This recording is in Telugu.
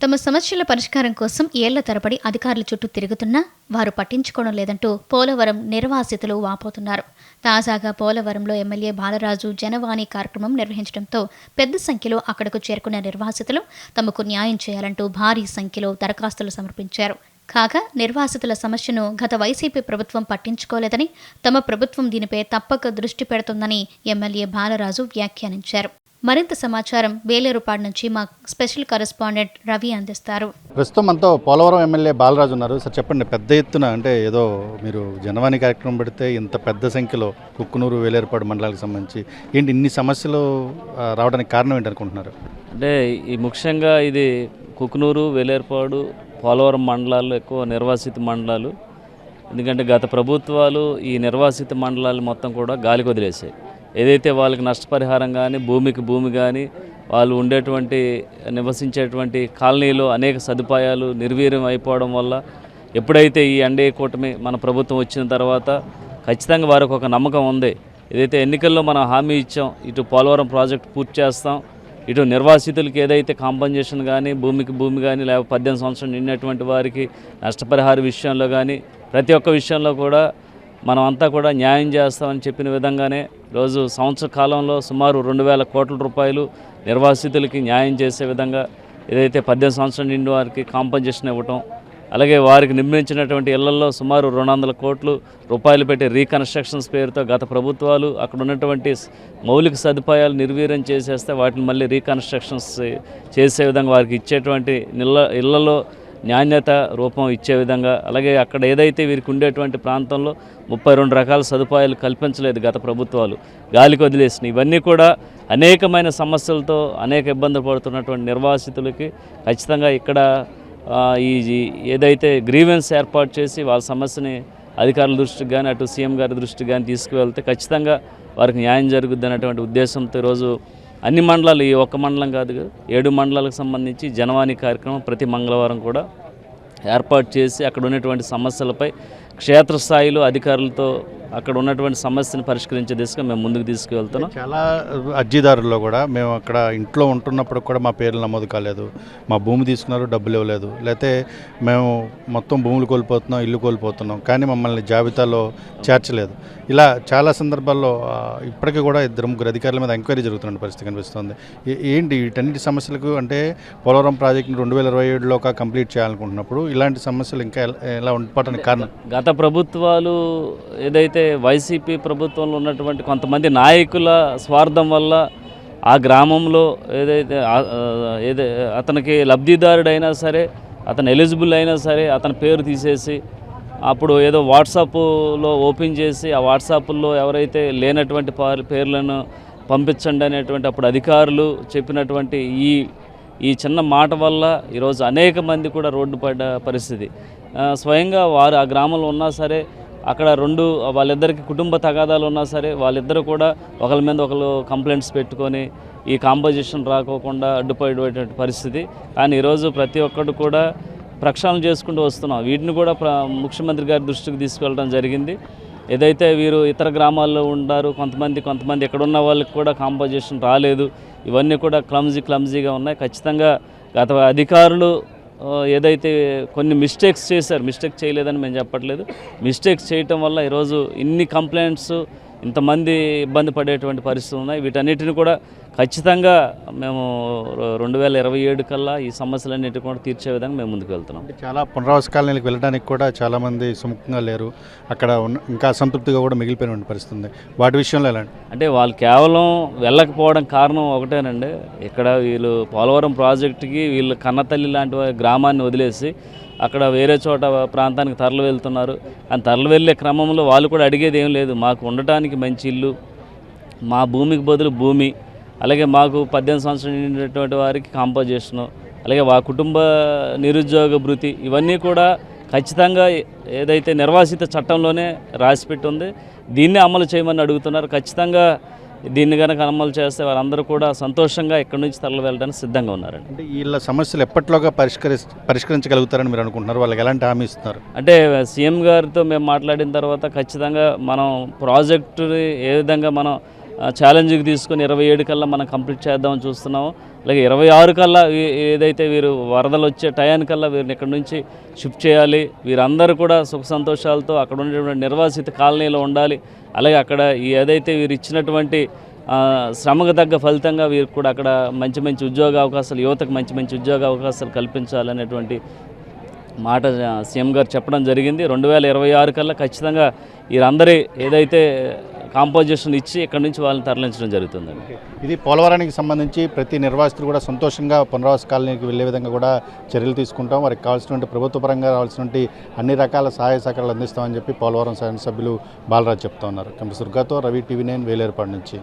తమ సమస్యల పరిష్కారం కోసం ఏళ్ల తరబడి అధికారుల చుట్టూ తిరుగుతున్నా వారు పట్టించుకోవడం లేదంటూ పోలవరం నిర్వాసితులు వాపోతున్నారు. తాజాగా పోలవరంలో ఎమ్మెల్యే బాలరాజు జనవాణి కార్యక్రమం నిర్వహించడంతో పెద్ద సంఖ్యలో అక్కడకు చేరుకున్న నిర్వాసితులు తమకు న్యాయం చేయాలంటూ భారీ సంఖ్యలో దరఖాస్తులు సమర్పించారు. కాగా నిర్వాసితుల సమస్యను గత వైసీపీ ప్రభుత్వం పట్టించుకోలేదని, తమ ప్రభుత్వం దీనిపై తప్పక దృష్టి పెడుతుందని ఎమ్మెల్యే బాలరాజు వ్యాఖ్యానించారు. మరింత సమాచారం వేలేరుపాడు నుంచి మా స్పెషల్ కరెస్పాండెంట్ రవి అందిస్తారు. ప్రస్తుతం మనతో పోలవరం ఎమ్మెల్యే బాలరాజు ఉన్నారు. సార్ చెప్పండి, పెద్ద ఎత్తున అంటే ఏదో మీరు జనవాణి కార్యక్రమం పెడితే ఇంత పెద్ద సంఖ్యలో కుక్కునూరు వేలేరుపాడు మండలాలకు సంబంధించి ఏంటి ఇన్ని సమస్యలు రావడానికి కారణం ఏంటనుకుంటున్నారు? అంటే ఈ ముఖ్యంగా ఇది కుక్కునూరు వేలేరుపాడు పోలవరం మండలాల్లో ఎక్కువ నిర్వాసిత మండలాలు. ఎందుకంటే గత ప్రభుత్వాలు ఈ నిర్వాసిత మండలాలు మొత్తం కూడా గాలికి వదిలేసాయి. ఏదైతే వాళ్ళకి నష్టపరిహారం కానీ భూమికి భూమి కానీ వాళ్ళు ఉండేటువంటి నివసించేటువంటి కాలనీలో అనేక సదుపాయాలు నిర్వీర్యం అయిపోవడం వల్ల ఎప్పుడైతే ఈ ఎన్డీఏ కూటమి మన ప్రభుత్వం వచ్చిన తర్వాత ఖచ్చితంగా వారికి ఒక నమ్మకం ఉంది. ఏదైతే ఎన్నికల్లో మనం హామీ ఇచ్చాం, ఇటు పోలవరం ప్రాజెక్టు పూర్తి చేస్తాం, ఇటు నిర్వాసితులకి ఏదైతే కాంపన్సేషన్ కానీ భూమికి భూమి కానీ లేకపోతే 18 సంవత్సరం నిండినటువంటి వారికి నష్టపరిహార విషయంలో కానీ ప్రతి ఒక్క విషయంలో కూడా మనం అంతా కూడా న్యాయం చేస్తామని చెప్పిన విధంగానే రోజు సంవత్సర కాలంలో సుమారు 2,000 కోట్ల రూపాయలు నిర్వాసితులకి న్యాయం చేసే విధంగా ఏదైతే 18 సంవత్సరం నిండి వారికి కాంపన్సేషన్ ఇవ్వటం, అలాగే వారికి నిర్మించినటువంటి ఇళ్లలో సుమారు 200 కోట్ల రూపాయలు పెట్టి రీకన్స్ట్రక్షన్స్ పేరుతో గత ప్రభుత్వాలు అక్కడ ఉన్నటువంటి మౌలిక సదుపాయాలు నిర్వీర్యం చేసేస్తే వాటిని మళ్ళీ రీకన్స్ట్రక్షన్స్ చేసే విధంగా వారికి ఇచ్చేటువంటి ఇళ్లలో నాణ్యత రూపం ఇచ్చే విధంగా, అలాగే అక్కడ ఏదైతే వీరికి ఉండేటువంటి ప్రాంతంలో 32 రకాల సదుపాయాలు కల్పించలేదు గత ప్రభుత్వాలు, గాలికి వదిలేసినాయి. ఇవన్నీ కూడా అనేకమైన సమస్యలతో అనేక ఇబ్బందులు పడుతున్నటువంటి నిర్వాసితులకి ఖచ్చితంగా ఇక్కడ ఈ ఏదైతే గ్రీవెన్స్ ఏర్పాటు చేసి వాళ్ళ సమస్యని అధికారుల దృష్టికి కానీ అటు సీఎం గారి దృష్టికి కానీ తీసుకువెళ్తే ఖచ్చితంగా వారికి న్యాయం జరుగుద్ది అనేటువంటి ఉద్దేశంతో ఈరోజు అన్ని మండలాలు, ఈ ఒక్క మండలం కాదు, 7 మండలాలకు సంబంధించి జనవాణి కార్యక్రమం ప్రతి మంగళవారం కూడా ఏర్పాటు చేసి అక్కడ ఉన్నటువంటి సమస్యలపై క్షేత్రస్థాయిలో అధికారులతో అక్కడ ఉన్నటువంటి సమస్యను పరిష్కరించే దిశగా మేము ముందుకు తీసుకువెళ్తున్నాం. చాలా అర్జీదారుల్లో కూడా మేము అక్కడ ఇంట్లో ఉంటున్నప్పుడు కూడా మా పేర్లు నమోదు కాలేదు, మా భూమి తీసుకున్నారు డబ్బులు ఇవ్వలేదు, లేకపోతే మేము మొత్తం భూములు కోల్పోతున్నాం, ఇల్లు కోల్పోతున్నాం, కానీ మమ్మల్ని జాబితాలో చేర్చలేదు. ఇలా చాలా సందర్భాల్లో ఇప్పటికీ కూడా 2-3 అధికారుల మీద ఎంక్వైరీ జరుగుతున్న పరిస్థితి కనిపిస్తుంది. ఏంటి వీటన్నిటి సమస్యలకు అంటే పోలవరం ప్రాజెక్టును 2027లోగా కంప్లీట్ చేయాలనుకుంటున్నప్పుడు ఇలాంటి సమస్యలు ఇంకా ఎలా ఉండిపోవడానికి కారణం? గత ప్రభుత్వాలు ఏదైతే వైసీపీ ప్రభుత్వంలో ఉన్నటువంటి కొంతమంది నాయకుల స్వార్థం వల్ల ఆ గ్రామంలో ఏదైతే అతనికి లబ్ధిదారుడైనా సరే, అతను ఎలిజిబుల్ అయినా సరే అతని పేరు తీసేసి అప్పుడు ఏదో వాట్సాప్లో ఓపెన్ చేసి ఆ వాట్సాప్లో ఎవరైతే లేనటువంటి పేర్లను పంపించండి అనేటువంటి అప్పుడు అధికారులు చెప్పినటువంటి ఈ చిన్న మాట వల్ల ఈరోజు అనేక మంది కూడా రోడ్డు పడ్డ పరిస్థితి. స్వయంగా వారు ఆ గ్రామంలో ఉన్నా సరే అక్కడ వాళ్ళిద్దరికి కుటుంబ తగాదాలు ఉన్నా సరే వాళ్ళిద్దరూ కూడా ఒకరి మీద ఒకరు కంప్లైంట్స్ పెట్టుకొని ఈ కాంపోజిషన్ రాకోకుండా అడ్డుపడేటువంటి పరిస్థితి. కానీ ఈరోజు ప్రతి ఒక్కరు కూడా ప్రక్షాళన చేసుకుంటూ వస్తున్నాం. వీటిని కూడా ముఖ్యమంత్రి గారి దృష్టికి తీసుకెళ్ళడం జరిగింది. ఏదైతే వీరు ఇతర గ్రామాల్లో ఉంటారు, కొంతమంది ఇక్కడ ఉన్న వాళ్ళకి కూడా కాంపోజిషన్ రాలేదు, ఇవన్నీ కూడా క్లమ్జీగా ఉన్నాయి. ఖచ్చితంగా గత అధికారులు ఏదైతే కొన్ని మిస్టేక్స్ చేశారు, మిస్టేక్ చేయలేదని మేము చెప్పట్లేదు, మిస్టేక్స్ చేయటం వల్ల ఈరోజు ఇన్ని కంప్లైంట్స్ ఇంతమంది ఇబ్బంది పడేటువంటి పరిస్థితులు ఉన్నాయి. వీటన్నిటిని కూడా ఖచ్చితంగా మేము 2027 కల్లా ఈ సమస్యలన్నిటి కూడా తీర్చే విధంగా మేము ముందుకు వెళ్తున్నాం. చాలా పునరావాస కాలనీలకు వెళ్ళడానికి కూడా చాలామంది సుముఖంగా లేరు, అక్కడ ఇంకా అసంతృప్తిగా కూడా మిగిలిపోయిన పరిస్థితి ఉంది. వాటి విషయంలో ఎలాంటి అంటే వాళ్ళు కేవలం వెళ్ళకపోవడం కారణం ఒకటేనండి. ఇక్కడ వీళ్ళు పోలవరం ప్రాజెక్టుకి వీళ్ళు కన్నతల్లి లాంటి గ్రామాన్ని వదిలేసి అక్కడ వేరే చోట ప్రాంతానికి తరలి వెళ్తున్నారు. కానీ తరలి వెళ్ళే క్రమంలో వాళ్ళు కూడా అడిగేది ఏం లేదు, మాకు ఉండటానికి మంచి ఇల్లు, మా భూమికి బదులు భూమి, అలాగే మాకు 18 సంవత్సరాలు నిండినటువంటి వారికి కాంపోజిషను, అలాగే కుటుంబ నిరుద్యోగ భృతి, ఇవన్నీ కూడా ఖచ్చితంగా ఏదైతే నిర్వాసిత చట్టంలోనే రాసిపెట్టి ఉంది దీన్నే అమలు చేయమని అడుగుతున్నారు. ఖచ్చితంగా దీన్ని కనుక అమలు చేస్తే వారందరూ కూడా సంతోషంగా ఇక్కడి నుంచి తరలి వెళ్ళడానికి సిద్ధంగా ఉన్నారండి. అంటే వీళ్ళ సమస్యలు ఎప్పట్లోగా పరిష్కరించగలుగుతారని మీరు అనుకుంటున్నారు? వాళ్ళకి ఎలాంటి హామీ ఇస్తున్నారు? అంటే సీఎం గారితో మేము మాట్లాడిన తర్వాత ఖచ్చితంగా మనం ప్రాజెక్టుని ఏ విధంగా మనం ఛాలెంజ్కి తీసుకొని 27 కల్లా మనం కంప్లీట్ చేద్దామని చూస్తున్నాము. అలాగే 26 కల్లా ఏదైతే వీరు వరదలు వచ్చే టయానికల్లా వీరిని ఇక్కడ నుంచి షిఫ్ట్ చేయాలి. వీరందరూ కూడా సుఖ సంతోషాలతో అక్కడ ఉండేటువంటి నిర్వాసిత కాలనీలో ఉండాలి. అలాగే అక్కడ ఏదైతే వీరు ఇచ్చినటువంటి శ్రమకు తగ్గ ఫలితంగా వీరికి కూడా అక్కడ మంచి మంచి ఉద్యోగ అవకాశాలు, యువతకు మంచి మంచి ఉద్యోగ అవకాశాలు కల్పించాలనేటువంటి మాట సీఎం గారు చెప్పడం జరిగింది. 2026 కల్లా ఖచ్చితంగా వీరందరి ఏదైతే కాంపోజిషన్ ఇచ్చి ఇక్కడ నుంచి వాళ్ళని తరలించడం జరుగుతుందండి. ఇది పోలవరానికి సంబంధించి ప్రతి నిర్వాసితులు కూడా సంతోషంగా పునరావాస కాలనీకి వెళ్ళే విధంగా కూడా చర్యలు తీసుకుంటాం. వారికి కావాల్సినటువంటి ప్రభుత్వ పరంగా కావాల్సినటువంటి అన్ని రకాల సహాయ సహకారాలు అందిస్తామని చెప్పి పోలవరం శాసనసభ్యులు బాలరాజు చెప్తా ఉన్నారు. దుర్గాతో రవి, TV9 వేలేరుపాడు నుంచి.